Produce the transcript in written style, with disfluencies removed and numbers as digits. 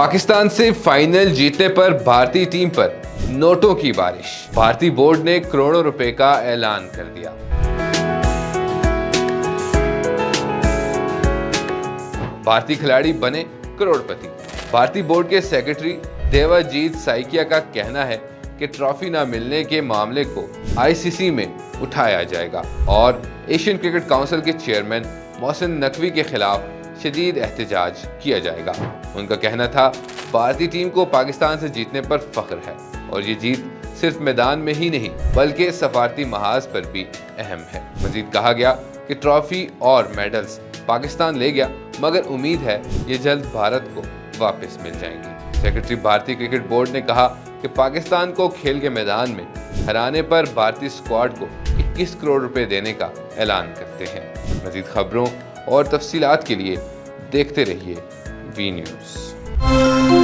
पाकिस्तान से फाइनल जीतने पर भारतीय टीम पर नोटों की बारिश। भारतीय बोर्ड ने करोड़ों रुपए का ऐलान कर दिया। भारतीय खिलाड़ी बने करोड़पति। भारतीय बोर्ड के सेक्रेटरी देवाजीत साइकिया का कहना है कि ट्रॉफी न मिलने के मामले को आईसीसी में उठाया जाएगा और एशियन क्रिकेट काउंसिल के चेयरमैन मोहसिन नकवी के खिलाफ शदीद एहतजाज किया जाएगा। उनका कहना था, भारतीय टीम को पाकिस्तान से जीतने पर फख्र है और ये जीत सिर्फ मैदान में ही नहीं बल्कि सफारती महाज पर भी अहम है। मजीद कहा गया कि ट्रॉफी और मेडल्स पाकिस्तान ले गया, मगर उम्मीद है ये जल्द भारत को वापस मिल जाएंगी। सेक्रेटरी भारतीय क्रिकेट बोर्ड ने कहा कि पाकिस्तान को खेल के मैदान में हराने पर भारतीय स्क्वाड को 21 करोड़ रुपए देने का ऐलान करते हैं। मजीद खबरों और तफसीलात के लिए देखते रहिए वी न्यूज़।